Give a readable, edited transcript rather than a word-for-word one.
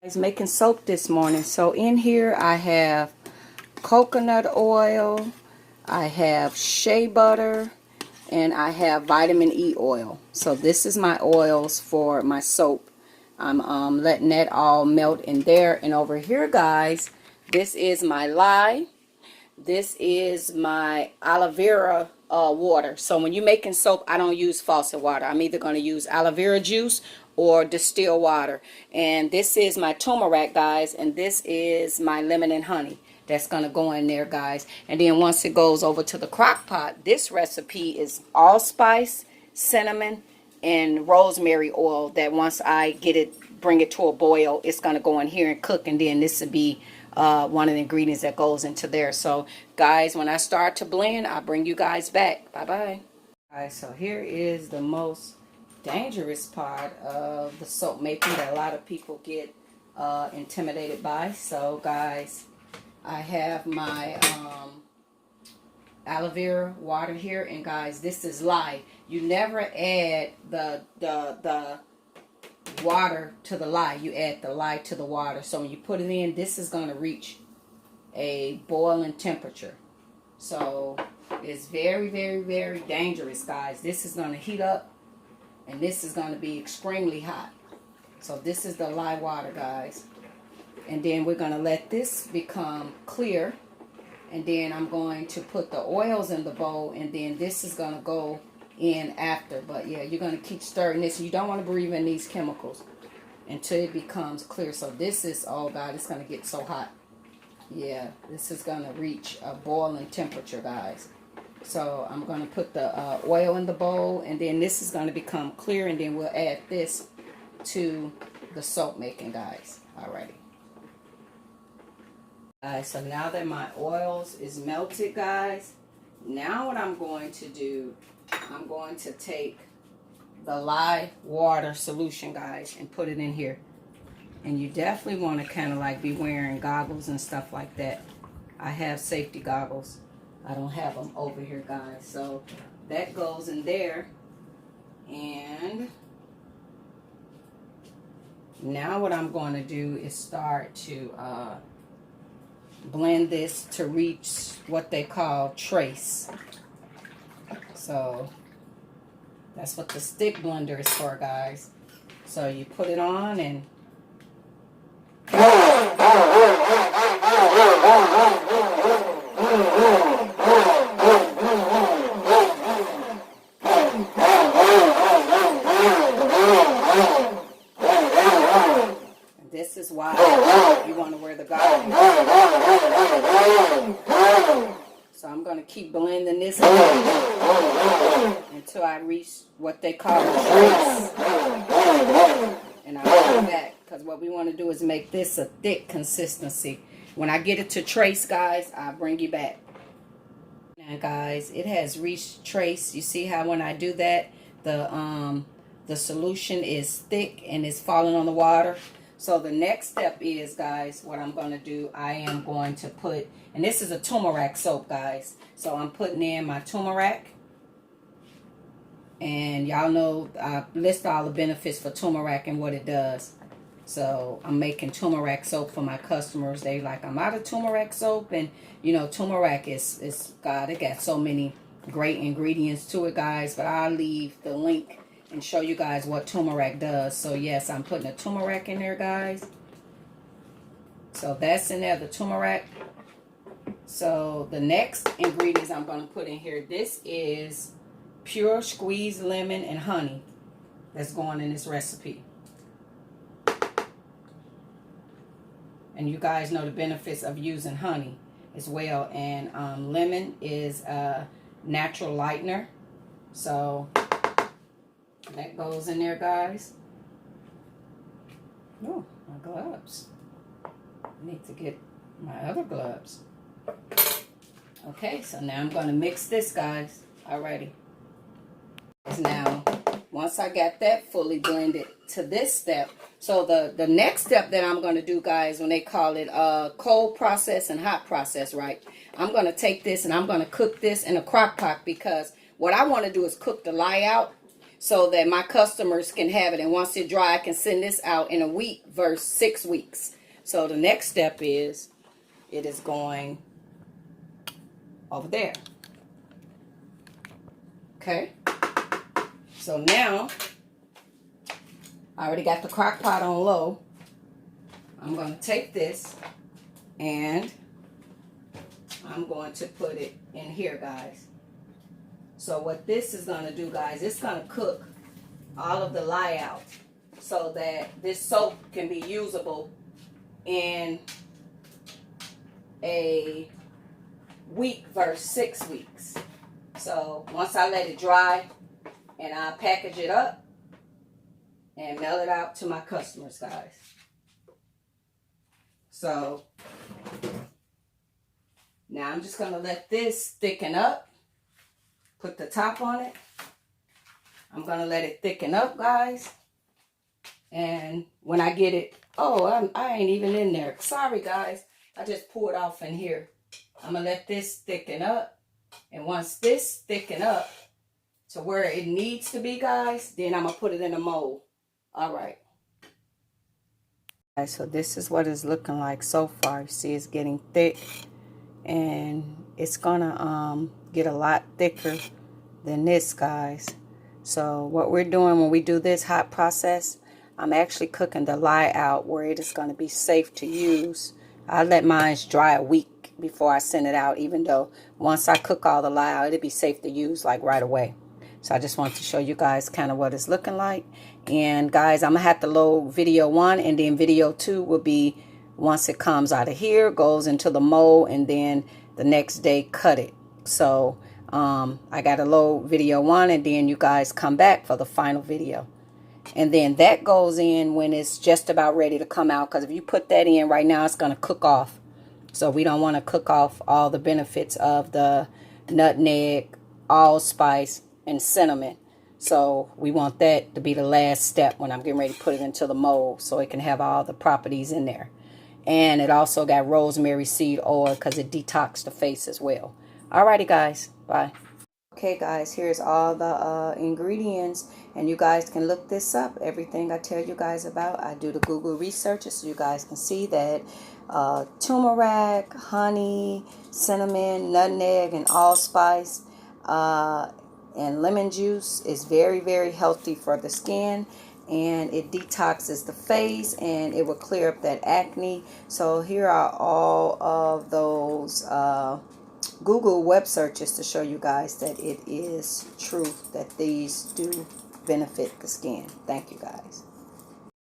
Guys, making soap this morning. So in here I have coconut oil, I have shea butter, and I have vitamin E oil. So this is my oils for my soap. I'm letting that all melt in there. And over here, guys, this is my lye. This is my aloe vera water. So when you're making soap, I don't use faucet water. I'm either going to use aloe vera juice or distilled water. And this is my turmeric, guys. And this is my lemon and honey. That's going to go in there, guys. And then once it goes over to the crock pot, this recipe is allspice, cinnamon, and rosemary oil. That once I get it, bring it to a boil, it's going to go in here and cook. And then this will be one of the ingredients that goes into there. So guys, when I start to blend, I'll bring you guys back. Bye bye. Alright, so here is the most dangerous part of the soap making that a lot of people get intimidated by. So guys, I have my aloe vera water here, and guys, this is lye. You never add the water to the lye. You add the lye to the water. So when you put it in, this is going to reach a boiling temperature. So it's very, very, very dangerous, guys. This is going to heat up, and this is going to be extremely hot. So this is the lye water, guys. And then we're going to let this become clear. And then I'm going to put the oils in the bowl, and then this is going to go in after. But yeah, you're going to keep stirring this. You don't want to breathe in these chemicals until it becomes clear. So this is, oh God, it's going to get so hot. Yeah, this is going to reach a boiling temperature, guys. So I'm going to put the oil in the bowl, and then this is going to become clear, and then we'll add this to the soap making, guys. Alrighty. Alright, so now that my oils is melted, guys, now what I'm going to do, I'm going to take the lye water solution, guys, and put it in here. And you definitely want to kind of like be wearing goggles and stuff like that. I have safety goggles. I don't have them over here, guys. So that goes in there. And now what I'm going to do is start to blend this to reach what they call trace. So that's what the stick blender is for, guys. So you put it on, and this is why you want to wear the goggles. So I'm going to keep blending this until I reach what they call a trace. And I'll come back, because what we want to do is make this a thick consistency. When I get it to trace, guys, I'll bring you back. Now, guys, it has reached trace. You see how when I do that, the solution is thick and it's falling on the water. So the next step is, guys, what I'm going to do, I am going to put, and this is a turmeric soap, guys. So I'm putting in my turmeric. And y'all know I list all the benefits for turmeric and what it does. So I'm making turmeric soap for my customers. They like, I'm out of turmeric soap. And, you know, turmeric is God, it got so many great ingredients to it, guys. But I'll leave the link and show you guys what turmeric does. So yes, I'm putting a turmeric in there, guys. So that's in there, the turmeric. So the next ingredients I'm going to put in here, this is pure squeezed lemon and honey that's going in this recipe. And you guys know the benefits of using honey as well. And lemon is a natural lightener. So that goes in there, guys. Oh, my gloves. I need to get my other gloves. Okay, so now I'm going to mix this, guys. Alrighty. Now, once I got that fully blended to this step, so the next step that I'm going to do, guys, when they call it cold process and hot process, right? I'm going to take this and I'm going to cook this in a crock pot, because what I want to do is cook the lye out. so that my customers can have it. And once it dry, I can send this out in a week versus 6 weeks. So the next step is it is going over there. Okay. So now I already got the crock pot on low. I'm going to take this and I'm going to put it in here, guys. So what this is going to do, guys, it's going to cook all of the lye out so that this soap can be usable in a week versus 6 weeks. So once I let it dry, and I package it up and mail it out to my customers, guys. So now I'm just going to let this thicken up. Put the top on it. I'm going to let it thicken up, guys. And when I get it, oh, I ain't even in there. Sorry, guys. I just poured off in here. I'm going to let this thicken up. And once this thicken up to where it needs to be, guys, then I'm going to put it in a mold. All right. Guys, so this is what it's looking like so far. You see it's getting thick. And it's going to get a lot thicker than this, guys. So what we're doing when we do this hot process, I'm actually cooking the lye out where it is going to be safe to use. I let mine dry a week before I send it out, even though once I cook all the lye out, it'll be safe to use like right away. So I just want to show you guys kind of what it's looking like. And guys, I'm going to have to load video 1, and then video 2 will be once it comes out of here, goes into the mold, and then the next day cut it. So I got to load video 1, and then you guys come back for the final video. And then that goes in when it's just about ready to come out, because if you put that in right now, it's going to cook off. So we don't want to cook off all the benefits of the nutmeg, allspice, and cinnamon. So we want that to be the last step when I'm getting ready to put it into the mold, so it can have all the properties in there. And it also got rosemary seed oil because it detox the face as well. Alrighty, guys. Bye. Okay, guys, here's all the ingredients, and you guys can look this up. Everything I tell you guys about, I do the Google researches, so you guys can see that turmeric, honey, cinnamon, nutmeg, and allspice, and lemon juice is very, very healthy for the skin, and it detoxes the face, and it will clear up that acne. So here are all of those Google web searches to show you guys that it is true that these do benefit the skin. Thank you, guys.